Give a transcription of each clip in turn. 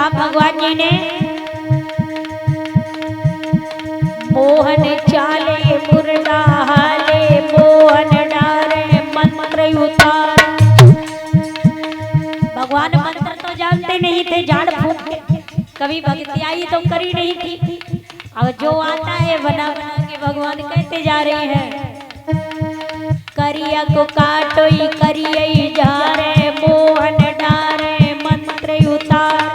कहा भगवान जी ने मोहन चाले मुर्दा हाले मोहन डारे मंत्र उतार। भगवान मंत्र तो जानते नहीं थे, झाड़ फूक के कभी भक्ति आई तो करी नहीं थी। अब जो आता है बना बना के भगवान कहते जा रहे हैं करिया को काटो ही करिए जा रे मोहन डारे मंत्र उतार।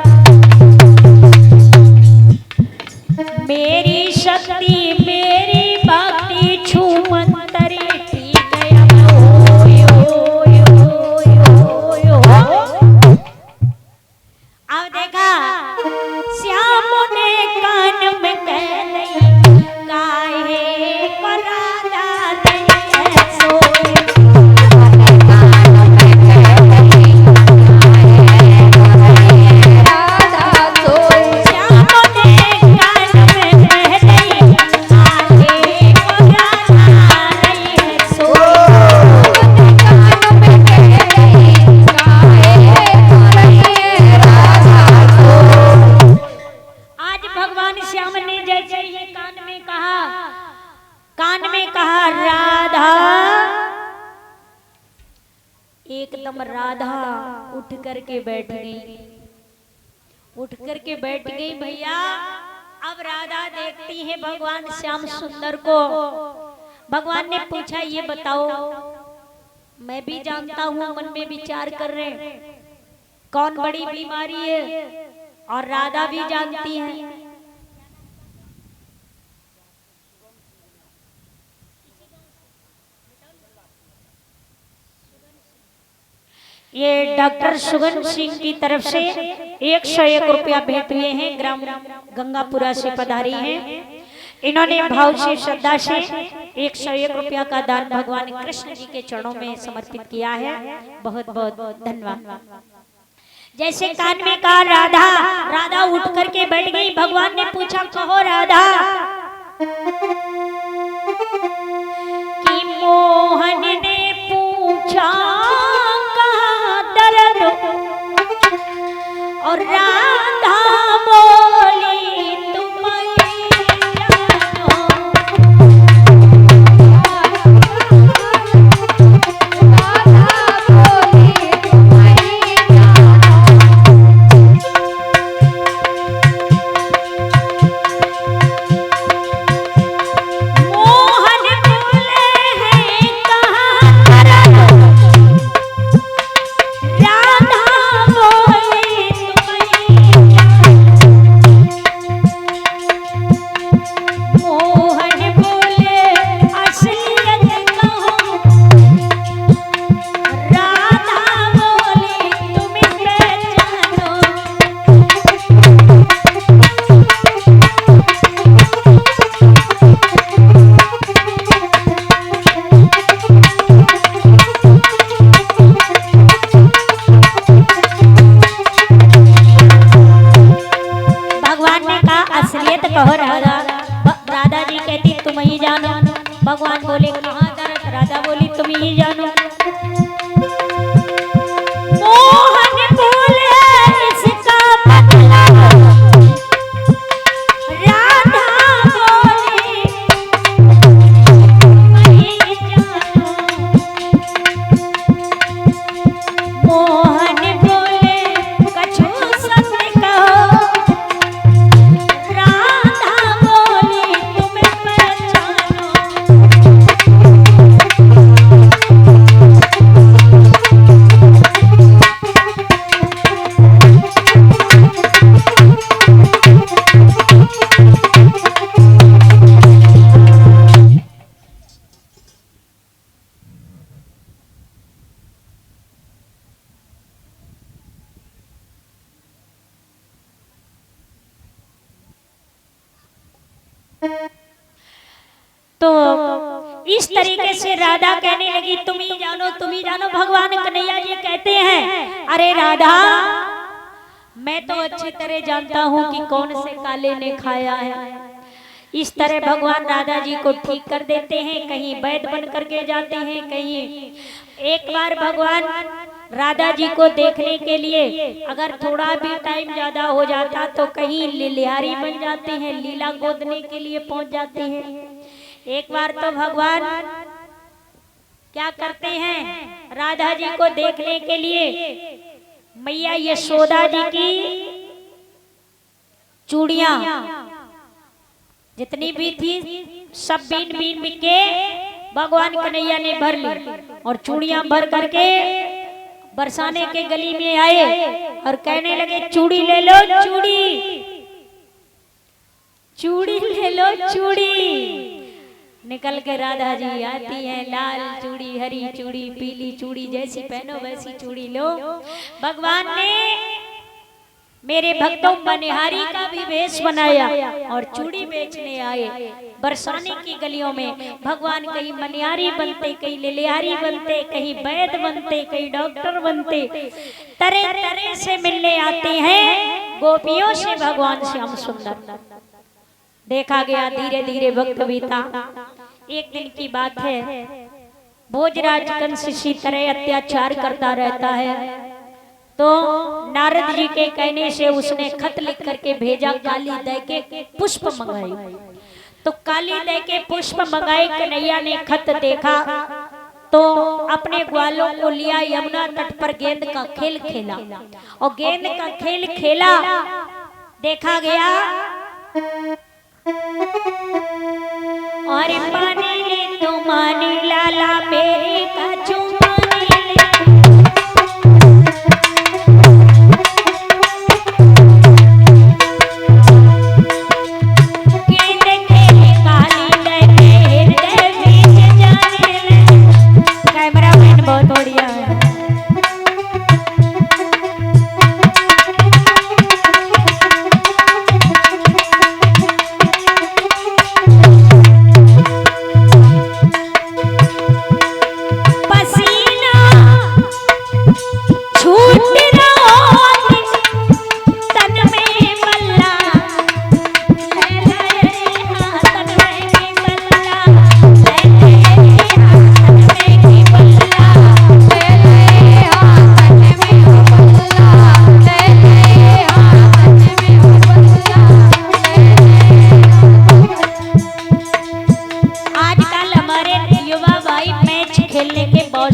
मेरी शक्ति मेरी भक्ति छू मंतरी ठीक गया अब देखा श्याम ने कान में कह नहीं काहे पर राधा नहीं सोए। एकदम राधा उठ करके बैठ गई, उठ करके बैठ गई भैया। अब राधा देखती है भगवान श्याम सुंदर को। भगवान ने पूछा ये बताओ, मैं भी जानता हूँ मन में विचार कर रहे कौन बड़ी बीमारी है और राधा भी जानती है। ये डॉक्टर सुगन सिंह की तरफ से 101 रुपया भेंट हुए हैं, ग्राम गंगापुरा से पधारी हैं। इन्होंने भाव से श्रद्धा से 101 रुपया का दान भगवान कृष्ण जी के चरणों में समर्पित किया है। बहुत बहुत धन्यवाद। जैसे कान में कहा राधा, राधा उठ करके बैठ गई। भगवान ने पूछा कहो राधा कि मोहन ने पूछा और राधा बोली तुम जानो। राधा बोली तुम जानो। मोहन बोले हैं कहाँ राधा बोली मोहन बोले असलियत कहो राधा बोली तुम जानो। भगवान ने कहा असलियत कहो राधा। राधा जी कहती तुम ही जानो। भगवान बोले कहाँ दर्द? राधा बोली तुम ही जानो। मोहन बोले इसका मतलब राधा बोली तुम ही जानो। मोहन बोले कछु सत्य कहो राधा बोली तुम पहचानो। तो इस तरीके से राधा कहने लगी तुम ही जानो तुम ही जानो। भगवान कन्हैया जी कहते हैं अरे राधा मैं तो अच्छी तरह जानता हूँ कि कौन से काले ने खाया है। इस तरह भगवान राधा जी को ठीक कर देते हैं, कहीं वैद्य बन करके जाते हैं, कहीं एक बार भगवान राधा जी को देखने के लिए अगर थोड़ा भी टाइम ज्यादा हो जाता तो कहीं लिलिहारी बन जाते हैं, लीला गोदने के लिए पहुंच जाते हैं। एक बार तो भगवान क्या करते हैं, राधा जी को देखने के लिए मैया यशोदा जी की चूड़ियां जितनी भी थी सब बीन बीन के भगवान कन्हैया ने भर ली और चूड़ियां भर करके बरसाने के गली में आए और कहने लगे चूड़ी ले लो, चूड़ी ले लो चूड़ी। निकल के राधा जी आती हैं, लाल चूड़ी, हरी चूड़ी, पीली चूड़ी, जैसी पहनो वैसी चूड़ी लो। भगवान ने मेरे भक्तों मनिहारी का भी वेश बनाया और चूड़ी बेचने आए बरसाने की गलियों में। भगवान कहीं मनिहारी बनते, कहीं लिलिहारी बनते, कहीं वैद बनते, कहीं डॉक्टर बनते, तरह तरह से मिलने आते हैं गोपियों से भगवान श्याम सुंदर। देखा गया धीरे धीरे वक्त बीता। एक दिन की बात है, भोजराज कंस इसी तरह अत्याचार करता रहता है तो नारद जी के कहने से उसने खत लिख करके भेजा, काली दे के पुष्प मंगाई। तो काली दे के पुष्प मंगाए। कन्हैया ने खत देखा तो अपने ग्वालों को लिया, यमुना तट पर गेंद का खेल खेला और गेंद का खेल खेला। देखा गया और पानी ले तो मानी लाला मेरे का चुमानी ले। गेंद खेले काली दे के हृदय बीच जाने ले। कैमरा मैन बहुत बढ़िया है।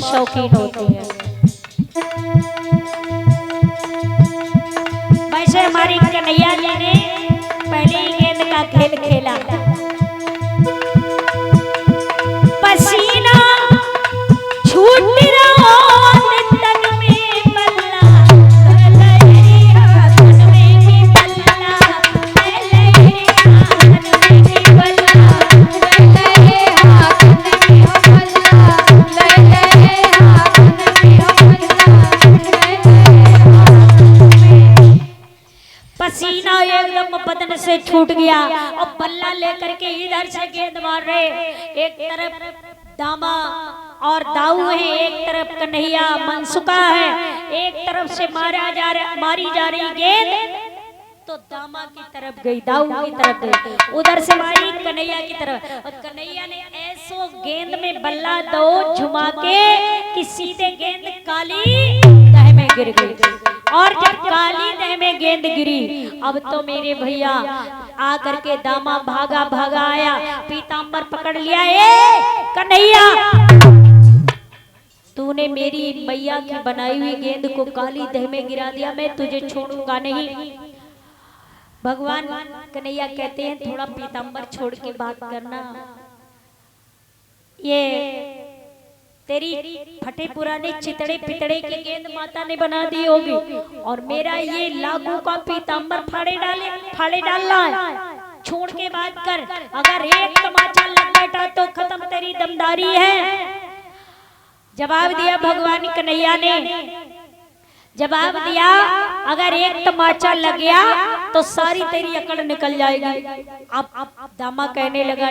शौकीन होते हैं। वैसे हमारी कन्हैया जी ने पहले ही गेंद का खेल खेला। पसीना छूट रहा तन में बल्ला, तन में भी बल्ला, पसीना एकदम बदन से छूट गया और बल्ला लेकर के इधर से गेंद मार रहे। एक तरफ दामा और दाऊ है, एक तरफ कन्हैया मनसुका है, एक तरफ से मारी जा रही गेंद तो दामा की तरफ गई, दाऊ की तरफ गई, उधर से मारी कन्हैया की तरफ और कन्हैया ने ऐसो गेंद में बल्ला दो झुमा के कि सीधे गेंद काली तह में गिर गई। और जब काली तह में गेंद गिरी अब तो मेरे भैया आ करके दामा भागा आया, पीतांबर पकड़ लिया। ए कन्हैया, तूने मेरी मैया की बनाई हुई गेंद को काली तह में गिरा दिया, मैं तुझे छोड़ूंगा नहीं। भगवान कन्हैया कहते हैं थोड़ा पीतांबर छोड़ के बात करना, ये तेरी फटे पुराने चितड़े पितड़े की गेंद माता ने बना दी होगी और मेरा ये लागू का पीतांबर फाड़े डालना है, छोड़ के बात कर। अगर एक तमाचा लग बैठा तो खत्म तेरी दमदारी है। जवाब दिया भगवान कन्हैया ने, जवाब दिया अगर एक तमाचा लग गया तो सारी तेरी अकड़ निकल जाएगी। अब दामा कहने लगा